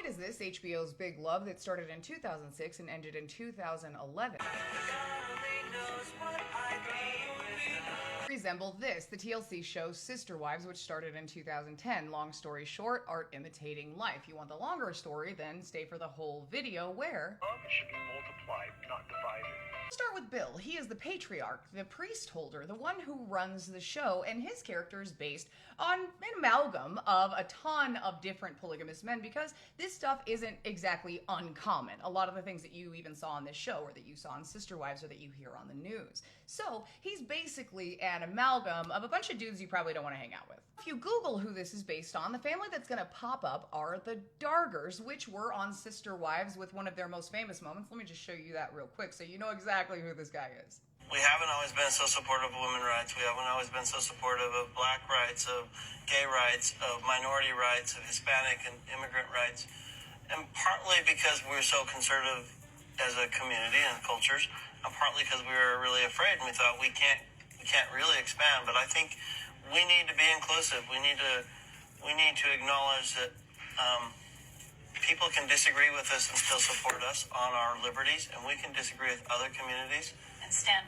is this HBO's big love that started in 2006 and ended in 2011? Resemble this, the TLC show Sister Wives, which started in 2010. Long story short, art imitating life. You want the longer story, then stay for the whole video where love should be multiplied, not divided. Start with Bill. He is the patriarch, the priest holder, the one who runs the show, and his character is based on an amalgam of a ton of different polygamous men because this stuff isn't exactly uncommon. A lot of the things that you even saw on this show or that you saw on Sister Wives or that you hear on the news. So he's basically an amalgam of a bunch of dudes you probably don't want to hang out with. If you Google who this is based on, the family that's going to pop up are the Dargers, which were on Sister Wives with one of their most famous moments. Let me just show you that real quick so you know exactly who this guy is. We haven't always been so supportive of women's rights. We haven't always been so supportive of black rights, of gay rights, of minority rights, of Hispanic and immigrant rights. And partly because we're so conservative as a community and cultures, and partly because we were really afraid and we thought we can't really expand. But I think we need to be inclusive. We need to acknowledge that people can disagree with us and still support us on our liberties, and we can disagree with other communities and stand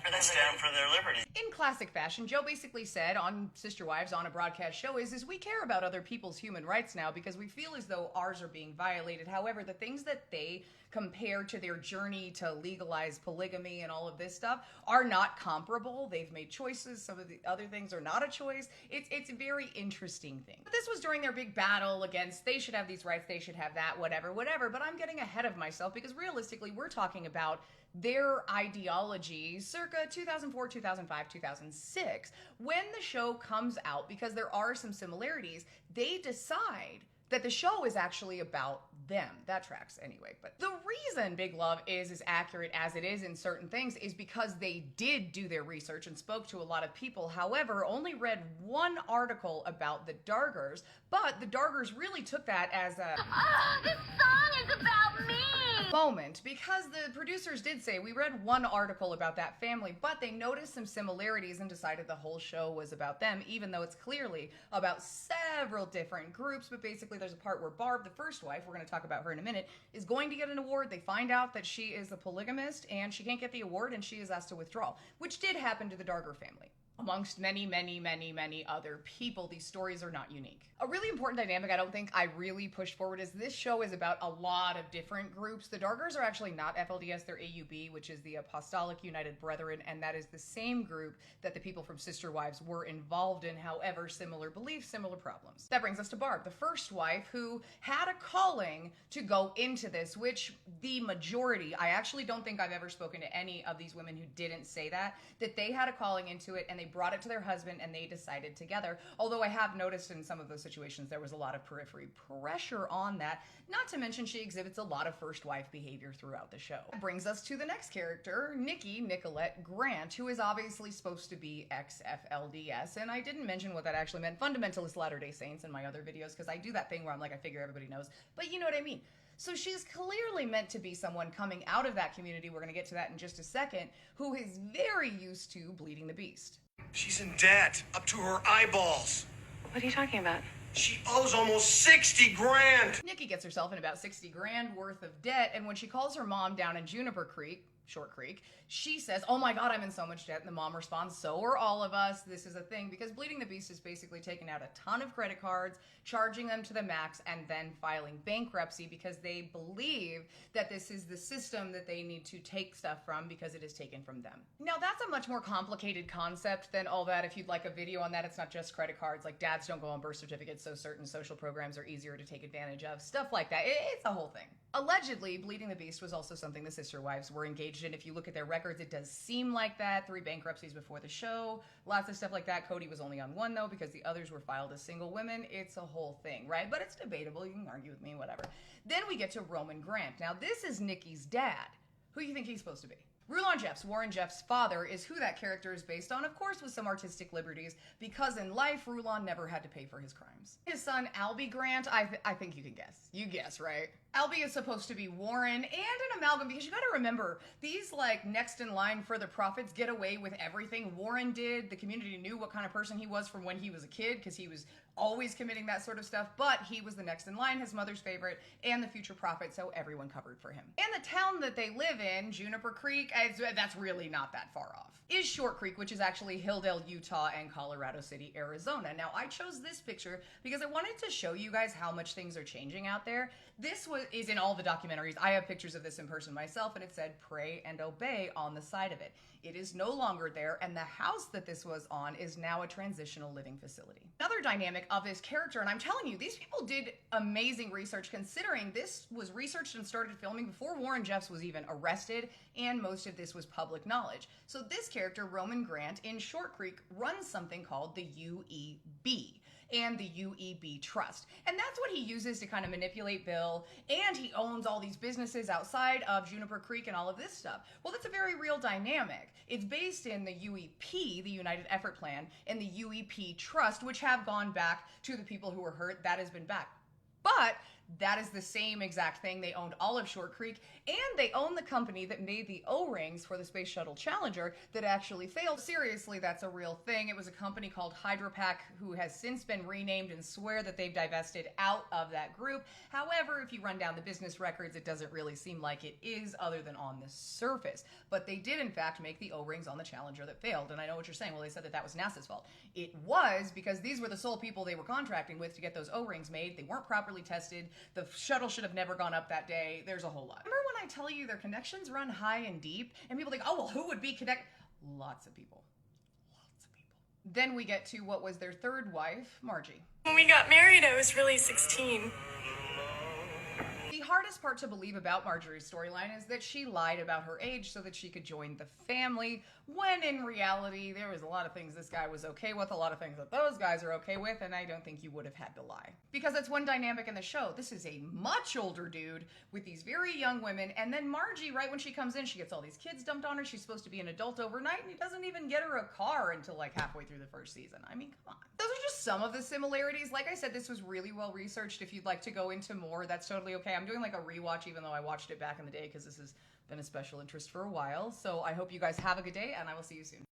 for their liberty. In classic fashion, Joe basically said on Sister Wives on a broadcast show is we care about other people's human rights now because we feel as though ours are being violated. However, the things that they compare to their journey to legalize polygamy and all of this stuff are not comparable. They've made choices. Some of the other things are not a choice. It's a very interesting thing. But this was during their big battle against they should have these rights, they should have that, whatever. But I'm getting ahead of myself because realistically, we're talking about their ideology circa 2004, 2005, 2006. When the show comes out, because there are some similarities, they decide that the show is actually about them. That tracks anyway. But the reason Big Love is as accurate as it is in certain things is because they did do their research and spoke to a lot of people. However, only read one article about the Dargers, but the Dargers really took that as a this song is about me moment because the producers did say we read one article about that family, but they noticed some similarities and decided the whole show was about them, even though it's clearly about several different groups. But basically there's a part where Barb, the first wife, we're going to talk about her in a minute, is going to get an award. They find out that she is a polygamist and she can't get the award and she is asked to withdraw, which did happen to the Darger family. Amongst many, many, many, many other people, these stories are not unique. A really important dynamic I don't think I really pushed forward is this show is about a lot of different groups. The Dargers are actually not FLDS, they're AUB, which is the Apostolic United Brethren, and that is the same group that the people from Sister Wives were involved in. However, similar beliefs, similar problems. That brings us to Barb, the first wife, who had a calling to go into this, which the majority, I actually don't think I've ever spoken to any of these women who didn't say that they had a calling into it and they brought it to their husband and they decided together. Although I have noticed in some of those situations there was a lot of periphery pressure on that, not to mention she exhibits a lot of first wife behavior throughout the show. That brings us to the next character, Nicolette Grant, who is obviously supposed to be ex-FLDS, and I didn't mention what that actually meant, fundamentalist Latter-day Saints, in my other videos, because I do that thing where I'm like, I figure everybody knows, but you know what I mean. So she's clearly meant to be someone coming out of that community, we're going to get to that in just a second, who is very used to bleeding the beast. She's in debt, up to her eyeballs. What are you talking about? She owes almost 60 grand. Nikki gets herself in about 60 grand worth of debt, and when she calls her mom down in Juniper Creek, Short Creek, she says, oh my God, I'm in so much debt. And the mom responds, so are all of us. This is a thing because bleeding the beast is basically taking out a ton of credit cards, charging them to the max, and then filing bankruptcy because they believe that this is the system that they need to take stuff from because it is taken from them. Now, that's a much more complicated concept than all that. If you'd like a video on that, it's not just credit cards. Like dads don't go on birth certificates, so certain social programs are easier to take advantage of. Stuff like that. It's a whole thing. Allegedly, bleeding the beast was also something the Sister Wives were engaged in. If you look at their records, it does seem like that. 3 bankruptcies before the show, lots of stuff like that. Cody was only on 1 though because the others were filed as single women. It's a whole thing, right? But it's debatable. You can argue with me, whatever. Then we get to Roman Grant. Now, this is Nikki's dad. Who do you think he's supposed to be? Rulon Jeffs, Warren Jeffs' father, is who that character is based on, of course with some artistic liberties, because in life, Rulon never had to pay for his crimes. His son, Albie Grant, I think you can guess. You guess, right? Albie is supposed to be Warren and an amalgam, because you gotta remember, these like next in line for the profits get away with everything Warren did. The community knew what kind of person he was from when he was a kid, because he was always committing that sort of stuff, but he was the next in line, his mother's favorite, and the future prophet, so everyone covered for him. And the town that they live in, Juniper Creek, that's really not that far off, is Short Creek, which is actually Hilldale, Utah, and Colorado City, Arizona. Now, I chose this picture because I wanted to show you guys how much things are changing out there. This is in all the documentaries. I have pictures of this in person myself, and it said "Pray and Obey" on the side of it. It is no longer there, and the house that this was on is now a transitional living facility. Another dynamic of this character, and I'm telling you, these people did amazing research, considering this was researched and started filming before Warren Jeffs was even arrested, and most of this was public knowledge. So this character, Roman Grant, in Short Creek, runs something called the UEB and the UEB Trust. And that's what he uses to kind of manipulate Bill, and he owns all these businesses outside of Juniper Creek and all of this stuff. Well, that's a very real dynamic. It's based in the UEP, the United Effort Plan, and the UEP Trust, which have gone back to the people who were hurt. That has been back. But that is the same exact thing. They owned all of Short Creek, and they own the company that made the O-rings for the Space Shuttle Challenger that actually failed. Seriously, that's a real thing. It was a company called Hydropac, who has since been renamed, and swear that they've divested out of that group. However, if you run down the business records, it doesn't really seem like it is, other than on the surface. But they did, in fact, make the O-rings on the Challenger that failed. And I know what you're saying. Well, they said that that was NASA's fault. It was, because these were the sole people they were contracting with to get those O-rings made. They weren't properly tested. The shuttle should have never gone up that day. There's a whole lot. Remember when I tell you their connections run high and deep? And people think, oh, well, who would be Lots of people. Lots of people. Then we get to what was their third wife, Margie. When we got married, I was really 16. The hardest part to believe about Marjorie's storyline is that she lied about her age so that she could join the family, when in reality there was a lot of things this guy was okay with, a lot of things that those guys are okay with, and I don't think you would have had to lie. Because that's one dynamic in the show. This is a much older dude with these very young women, and then Margie, right when she comes in, she gets all these kids dumped on her. She's supposed to be an adult overnight, and he doesn't even get her a car until like halfway through the first season. I mean, come on. Those are just some of the similarities. Like I said, this was really well researched. If you'd like to go into more, that's totally okay. I'm doing like a rewatch, even though I watched it back in the day, because this has been a special interest for a while. So I hope you guys have a good day, and I will see you soon.